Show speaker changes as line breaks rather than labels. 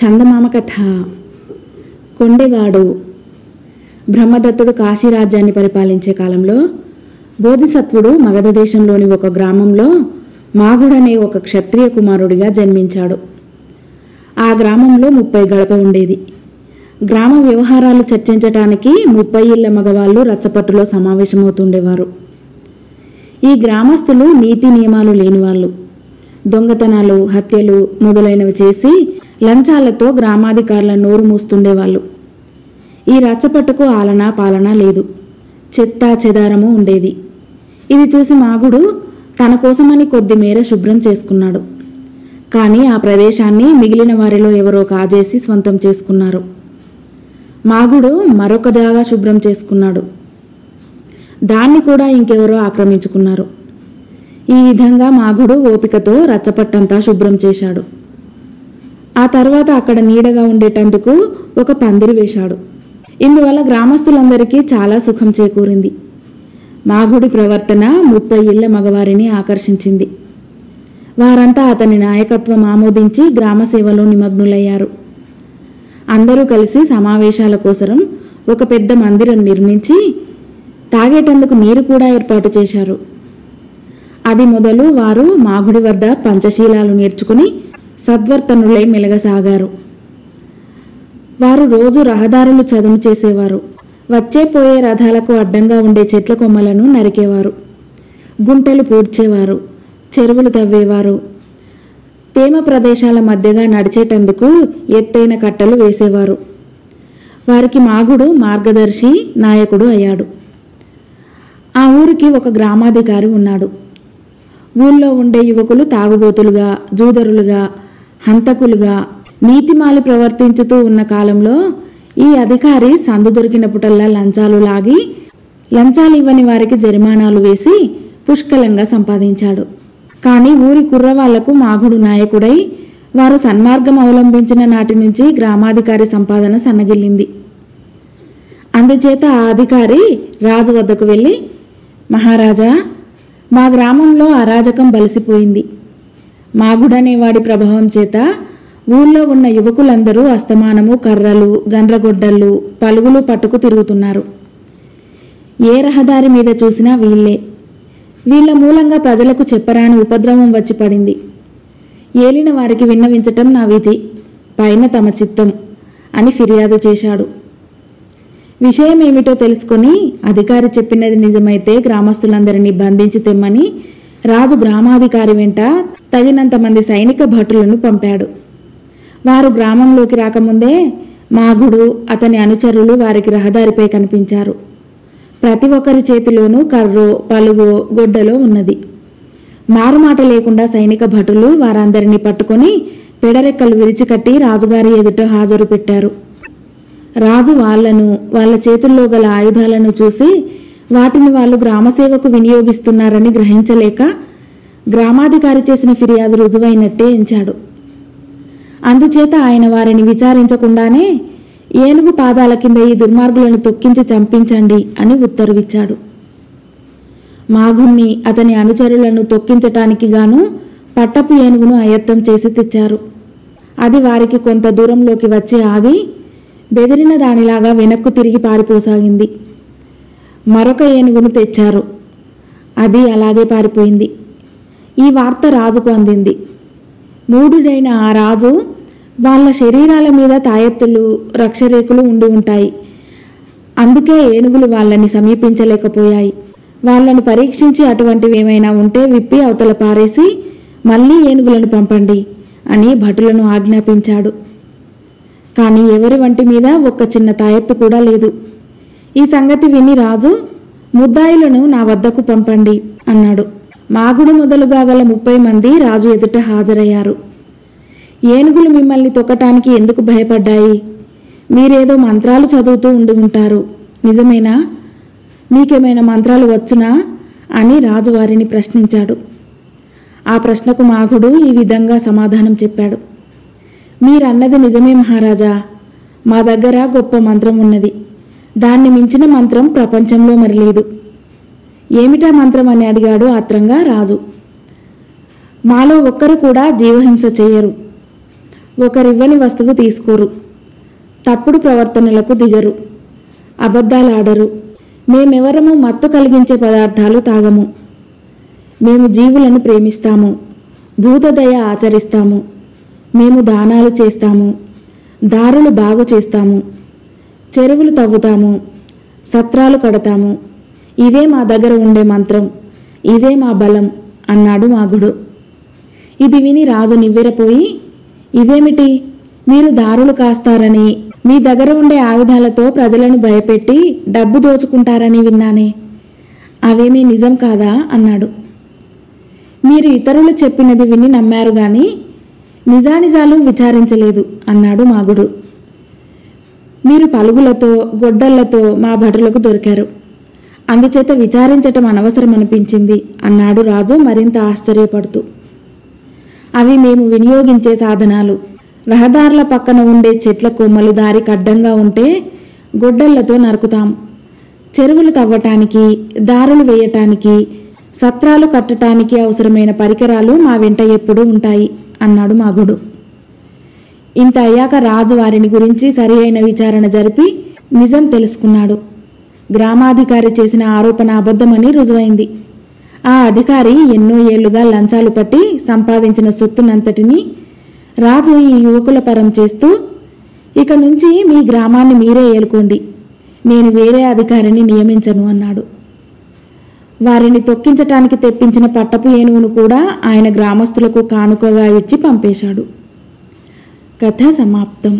చందమామ కథ. కొండెగాడు. బ్రహ్మదత్తుడు కాశీరాజ్యాన్ని పరిపాలించే కాలంలో బోధిసత్వుడు మగధ దేశంలోని ఒక గ్రామంలో మాగుడనే ఒక క్షత్రియ కుమారుడిగా జన్మించాడు. ఆ గ్రామంలో 30 గడప ఉండేది. గ్రామ వ్యవహారాలు చర్చించటానికి 30 ఇళ్ల మగవాళ్ళు రచ్చపట్టులో సమావేశమవుతుండేవారు. ఈ గ్రామస్తులు నీతి నియమాలు లేనివాళ్ళు. దొంగతనాలు, హత్యలు మొదలైనవి చేసి లంచాలతో గ్రామాధికారుల నోరు మూస్తుండేవాళ్ళు. ఈ రచ్చపట్టుకు ఆలనా పాలన లేదు. చెత్త చెదారము ఉండేది. ఇది చూసి మాగుడు తన కోసమని కొద్ది మేర శుభ్రం చేసుకున్నాడు. కానీ ఆ ప్రదేశాన్ని మిగిలిన వారిలో ఎవరో కాజేసి స్వంతం చేసుకున్నారు. మాగుడు మరొక జాగా శుభ్రం చేసుకున్నాడు. దాన్ని కూడా ఇంకెవరో ఆక్రమించుకున్నారు. ఈ విధంగా మాగుడు ఓపికతో రచ్చపట్టంతా శుభ్రం చేశాడు. ఆ తర్వాత అక్కడ నీడగా ఉండేటందుకు ఒక పందిరి వేశాడు. ఇందువల్ల గ్రామస్తులందరికీ చాలా సుఖం చేకూరింది. మాగుడి ప్రవర్తన 30 ఇళ్ల మగవారిని ఆకర్షించింది. వారంతా అతని నాయకత్వం ఆమోదించి గ్రామ సేవలో నిమగ్నులయ్యారు. అందరూ కలిసి సమావేశాల కోసరం ఒక పెద్ద మందిరం నిర్మించి తాగేటందుకు నీరు కూడా ఏర్పాటు చేశారు. అది మొదలు వారు మాగుడి వద్ద పంచశీలాలు నేర్చుకుని సద్వర్తనులై మెలగసాగారు. వారు రోజు రహదారులు చదును చేసేవారు. వచ్చే పోయే రథాలకు అడ్డంగా ఉండే చెట్ల కొమ్మలను నరికేవారు. గుంటలు పూడ్చేవారు. చెరువులు తవ్వేవారు. తేమ ప్రదేశాల మధ్యగా నడిచేటందుకు ఎత్తైన కట్టలు వేసేవారు. వారికి మాగుడు మార్గదర్శి, నాయకుడు అయ్యాడు. ఆ ఊరికి ఒక గ్రామాధికారి ఉన్నాడు. ఊళ్ళో ఉండే యువకులు తాగుబోతులుగా, జూదరులుగా, హంతకులుగా, నీతిమాలి ప్రవర్తించుతూ ఉన్న కాలంలో ఈ అధికారి సందు దొరికినప్పుడల్లా లంచాలు లాగి లంచాలు ఇవ్వని వారికి జరిమానాలు వేసి పుష్కలంగా సంపాదించాడు. కానీ ఊరి కుర్రవాళ్లకు మాగుడు నాయకుడై వారు సన్మార్గం అవలంబించిన నాటి నుంచి గ్రామాధికారి సంపాదన సన్నగిల్లింది. అందుచేత ఆ అధికారి రాజు వద్దకు వెళ్ళి, మహారాజా, మా గ్రామంలో అరాజకం బలిసిపోయింది. మాగుడనేవాడి ప్రభావం చేత ఊళ్ళో ఉన్న యువకులందరూ అస్తమానము కర్రలు, గండ్రగొడ్డళ్ళు, పలుగులు పట్టుకు తిరుగుతున్నారు. ఏ రహదారి మీద చూసినా వీళ్ళే. వీళ్ళ మూలంగా ప్రజలకు చెప్పరాని ఉపద్రవం వచ్చి పడింది. ఏలిన వారికి విన్నవించటం నా విధి, పైన తమ చిత్తం అని ఫిర్యాదు చేశాడు. విషయం ఏమిటో తెలుసుకొని అధికారి చెప్పినది నిజమైతే గ్రామస్తులందరినీ బంధించి తెమ్మని రాజు గ్రామాధికారి వెంట తగినంత మంది సైనిక భటులను పంపాడు. వారు గ్రామంలోకి రాకముందే మాగుడు, అతని అనుచరులు వారికి రహదారిపై కనిపించారు. ప్రతి ఒక్కరి చేతిలోనూ కర్రో, పలుగో, గొడ్డలో ఉన్నది. మారుమాట లేకుండా సైనిక భటులు వారందరినీ పట్టుకొని పెడరెక్కలు విరిచికట్టి రాజుగారి ఎదుట హాజరు పెట్టారు. రాజు వాళ్లను, వాళ్ళ చేతుల్లో గల ఆయుధాలను చూసి వాటిని వాళ్ళు గ్రామసేవకు వినియోగిస్తున్నారని గ్రహించలేక గ్రామాధికారి చేసిన ఫిర్యాదు రుజువైనట్టే ఎంచాడు. అందుచేత ఆయన వారిని విచారించకుండానే ఏనుగు పాదాల కింద ఈ దుర్మార్గులను తొక్కించి చంపించండి అని ఉత్తర్విచ్చాడు. మాగుణ్ణి, అతని అనుచరులను తొక్కించటానికి గాను పట్టపు ఏనుగును అయత్తం చేసి తెచ్చారు. అది వారికి కొంత దూరంలోకి వచ్చి ఆగి బెదిరిన దానిలాగా వెనక్కు తిరిగి పారిపోసాగింది. మరొక ఏనుగును తెచ్చారు. అది అలాగే పారిపోయింది. ఈ వార్త రాజుకు అందింది. మూఢుడైన ఆ రాజు వాళ్ళ శరీరాల మీద తాయెత్తులు, రక్షరేకులు ఉండి ఉంటాయి. అందుకే ఏనుగులు వాళ్ళని సమీపించలేకపోయాయి. వాళ్ళను పరీక్షించి అటువంటివి ఏమైనా ఉంటే విప్పి అవతల పారేసి మళ్ళీ ఏనుగులను పంపండి అని భటులను ఆజ్ఞాపించాడు. కానీ ఎవరి వంటి మీద ఒక్క చిన్న తాయెత్తు కూడా లేదు. ఈ సంగతి విని రాజు, ముద్దాయిలను నా వద్దకు పంపండి అన్నాడు. మాగుడు మొదలుగా గల 30 మంది రాజు ఎదుట హాజరయ్యారు. ఏనుగులు మిమ్మల్ని తొక్కటానికి ఎందుకు భయపడ్డాయి? మీరేదో మంత్రాలు చదువుతూ ఉండి ఉంటారు, నిజమేనా? మీకేమైనా మంత్రాలు వచ్చునా అని రాజు వారిని ప్రశ్నించాడు. ఆ ప్రశ్నకు మాగుడు ఈ విధంగా సమాధానం చెప్పాడు. మీరన్నది నిజమే మహారాజా. మా దగ్గర గొప్ప మంత్రం ఉన్నది. దాన్ని మించిన మంత్రం ప్రపంచంలో మరి లేదు. ఏమిటా మంత్రం అని అడిగాడు ఆత్రంగా రాజు. మాలో ఒక్కరు కూడా జీవహింస చేయరు. ఒకరివ్వని వస్తువు తీసుకోరు, తప్పుడు ప్రవర్తనలకు దిగరు, అబద్ధాలాడరు. మేమెవరము మత్తు కలిగించే పదార్థాలు తాగము. మేము జీవులను ప్రేమిస్తాము, భూతదయ ఆచరిస్తాము. మేము దానాలు చేస్తాము, దారులు బాగు చేస్తాము, చెరువులు తవ్వుతాము, సత్రాలు కడతాము. ఇదే మా దగ్గర ఉండే మంత్రం, ఇదే మా బలం అన్నాడు మాగుడు. ఇది విని రాజు నివ్వెరపోయి, ఇదేమిటి, మీరు దారులు కాస్తారని, మీ దగ్గర ఉండే ఆయుధాలతో ప్రజలను భయపెట్టి డబ్బు దోచుకుంటారని విన్నానే, అవేమీ నిజం కాదా అన్నాడు. మీరు ఇతరులు చెప్పినది విని నమ్మారు గాని నిజానిజాలు విచారించలేదు అన్నాడు మాగుడు. మీరు పలుగులతో గొడ్డళ్లతో మా భటులకు దొరికారు, అందుచేత విచారించటం అనవసరమనిపించింది అన్నాడు రాజు మరింత ఆశ్చర్యపడుతూ. అవి మేము వినియోగించే సాధనాలు. రహదారుల పక్కన ఉండే చెట్ల కొమ్మలు దారికి అడ్డంగా ఉంటే గొడ్డళ్లతో నరుకుతాం. చెరువులు తవ్వటానికి, దారులు వేయటానికి, సత్రాలు కట్టటానికి అవసరమైన పరికరాలు మా వెంట ఎప్పుడూ ఉంటాయి అన్నాడు మాగుడు. ఇంత అయ్యాక రాజు వారిని గురించి సరి అయిన విచారణ జరిపి నిజం తెలుసుకున్నాడు. గ్రామాధికారి చేసిన ఆరోపణ అబద్ధమని రుజువైంది. ఆ అధికారి ఎన్నో ఏళ్లుగా లంచాలు పట్టి సంపాదించిన సొత్తునంతటినీ రాజు ఈ యువకుల పరం చేస్తూ, ఇక నుంచి మీ గ్రామాన్ని మీరే ఏలుకోండి, నేను వేరే అధికారిని నియమించను అన్నాడు. వారిని తొక్కించటానికి తెప్పించిన పట్టపు ఏనుగును కూడా ఆయన గ్రామస్తులకు కానుకగా ఇచ్చి పంపేశాడు. కథ సమాప్తం.